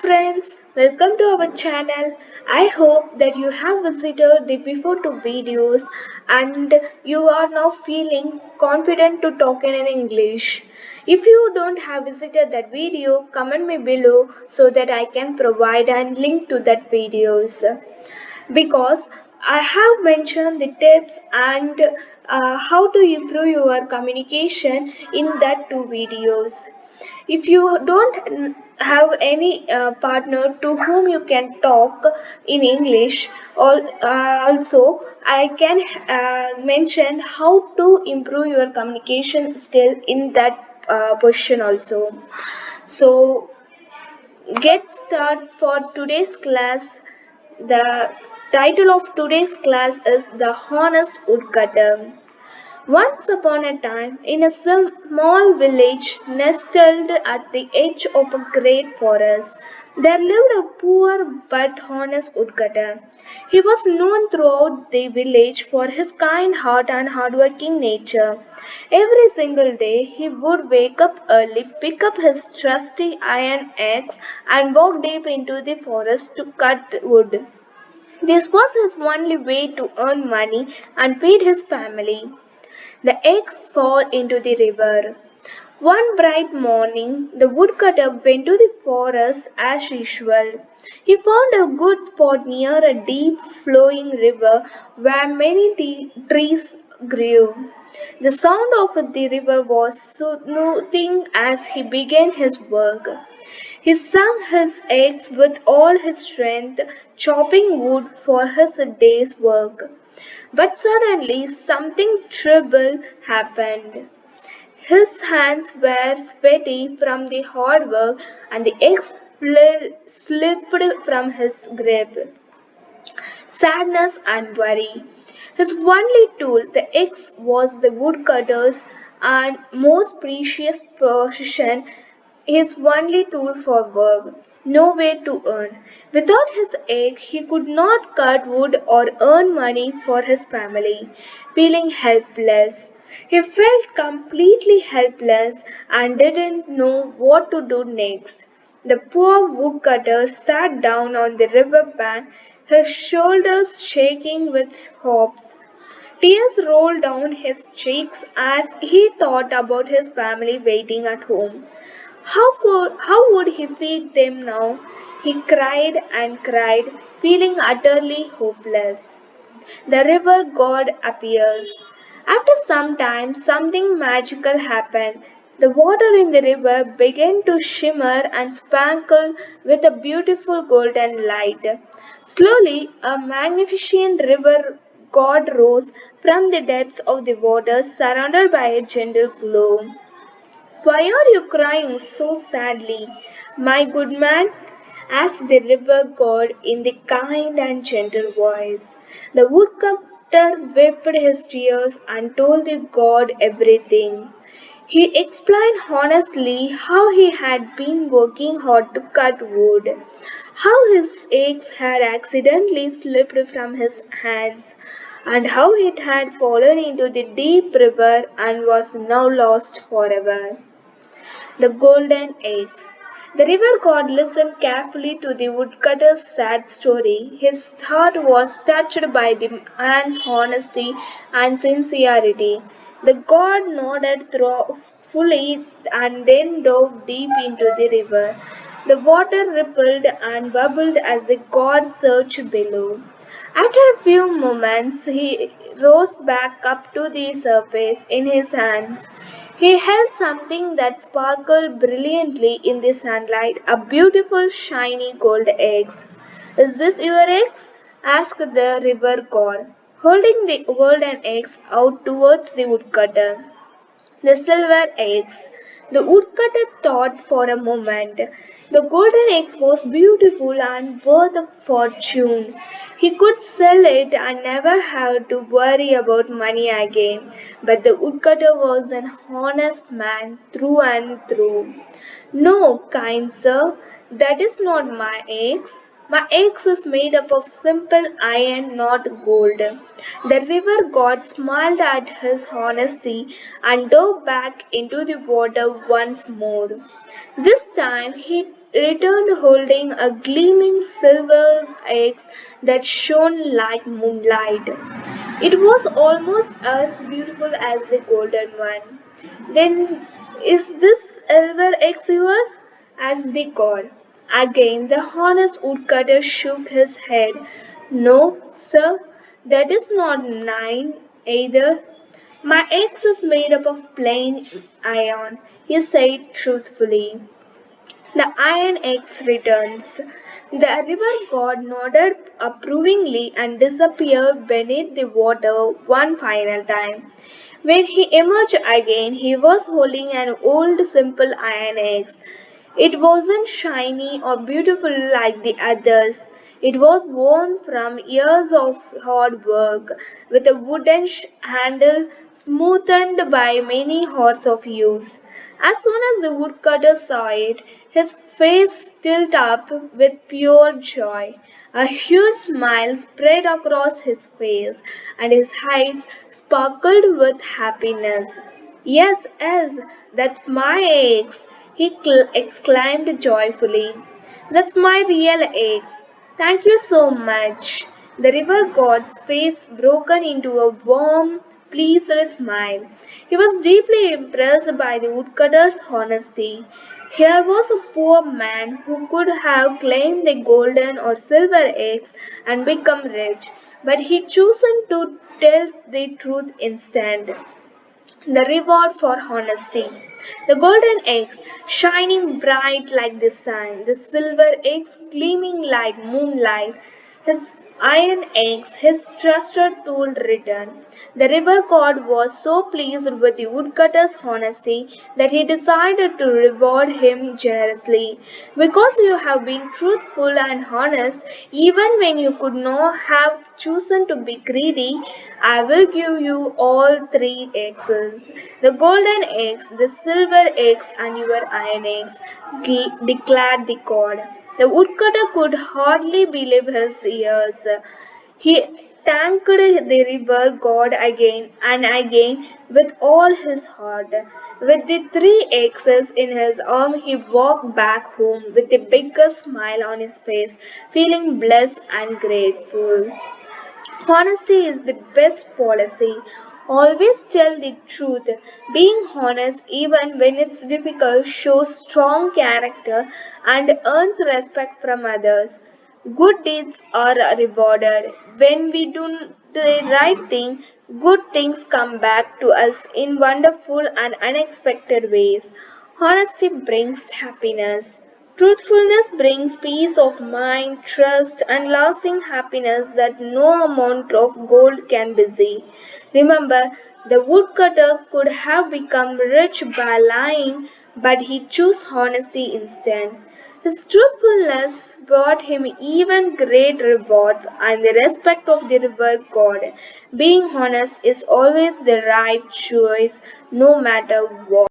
friends, welcome to our channel. I hope that you have visited the before two videos and you are now feeling confident to talk in English. If you don't have visited that video, comment me below so that I can provide a link to that videos because I have mentioned the tips and how to improve your communication in that two videos. If you don't have any partner to whom you can talk in English, also I can mention how to improve your communication skill in that position also. So get started for today's class. The title of today's class is The Honest Woodcutter. Once upon a time, in a small village nestled at the edge of a great forest, there lived a poor but honest woodcutter. He was known throughout the village for his kind heart and hardworking nature. Every single day, he would wake up early, pick up his trusty iron axe, and walk deep into the forest to cut wood. This was his only way to earn money and feed his family. The egg fell into the river. One bright morning, the woodcutter went to the forest as usual. He found a good spot near a deep flowing river where many trees grew. The sound of the river was soothing as he began his work. He sung his axe with all his strength, chopping wood for his day's work. But suddenly something terrible happened. His hands were sweaty from the hard work and the axe slipped from his grip. Sadness and worry. His only tool, the axe, was the woodcutter's and most precious possession, his only tool for work, no way to earn. Without his axe, he could not cut wood or earn money for his family. Feeling helpless, he felt completely helpless and didn't know what to do next. The poor woodcutter sat down on the river bank, his shoulders shaking with hopes. Tears rolled down his cheeks as he thought about his family waiting at home. How would he feed them now? He cried and cried, feeling utterly hopeless. The river god appears. After some time, something magical happened. The water in the river began to shimmer and sparkle with a beautiful golden light. Slowly, a magnificent river god rose from the depths of the water, surrounded by a gentle glow. Why are you crying so sadly, my good man? Asked the river god in the kind and gentle voice. The woodcutter wiped his tears and told the god everything. He explained honestly how he had been working hard to cut wood, how his axe had accidentally slipped from his hands, and how it had fallen into the deep river and was now lost forever. The golden eggs. The river god listened carefully to the woodcutter's sad story. His heart was touched by the man's honesty and sincerity. The god nodded thoughtfully and then dove deep into the river. The water rippled and bubbled as the god searched below. After a few moments, he rose back up to the surface in his hands. He held something that sparkled brilliantly in the sunlight, a beautiful shiny gold egg. Is this your eggs? Asked the river god, holding the golden eggs out towards the woodcutter. The silver eggs. The woodcutter thought for a moment. The golden eggs was beautiful and worth a fortune. He could sell it and never have to worry about money again. But the woodcutter was an honest man through and through. No, kind sir, that is not my eggs. My eggs is made up of simple iron, not gold. The river god smiled at his honesty and dove back into the water once more. This time he returned holding a gleaming silver axe that shone like moonlight. It was almost as beautiful as the golden one. Then, is this silver axe yours? Asked the god. Again, the honest woodcutter shook his head. No, sir, that is not mine either. My axe is made up of plain iron, he said truthfully. The iron axe returns. The river god nodded approvingly and disappeared beneath the water one final time. When he emerged again, he was holding an old simple iron axe. It wasn't shiny or beautiful like the others. It was worn from years of hard work, with a wooden handle smoothened by many hours of use. As soon as the woodcutter saw it, his face lit up with pure joy. A huge smile spread across his face, and his eyes sparkled with happiness. Yes, yes, that's my axe, he exclaimed joyfully. That's my real axe. Thank you so much. The river god's face broken into a warm, pleased smile. He was deeply impressed by the woodcutter's honesty. Here was a poor man who could have claimed the golden or silver eggs and become rich, but he chosen to tell the truth instead. The reward for honesty. The golden eggs shining bright like the sun, the silver eggs gleaming like moonlight, his iron eggs, his trusted tool returned. The river god was so pleased with the woodcutter's honesty that he decided to reward him generously. Because you have been truthful and honest, even when you could not have chosen to be greedy, I will give you all three eggs, the golden eggs, the silver eggs, and your iron eggs, declared the god. The woodcutter could hardly believe his ears. He thanked the river god again and again with all his heart. With the three axes in his arm, he walked back home with the biggest smile on his face, feeling blessed and grateful. Honesty is the best policy. Always tell the truth. Being honest, even when it's difficult, shows strong character and earns respect from others. Good deeds are rewarded. When we do the right thing, good things come back to us in wonderful and unexpected ways. Honesty brings happiness. Truthfulness brings peace of mind, trust, and lasting happiness that no amount of gold can buy. Remember, the woodcutter could have become rich by lying, but he chose honesty instead. His truthfulness brought him even great rewards and the respect of the river god. Being honest is always the right choice, no matter what.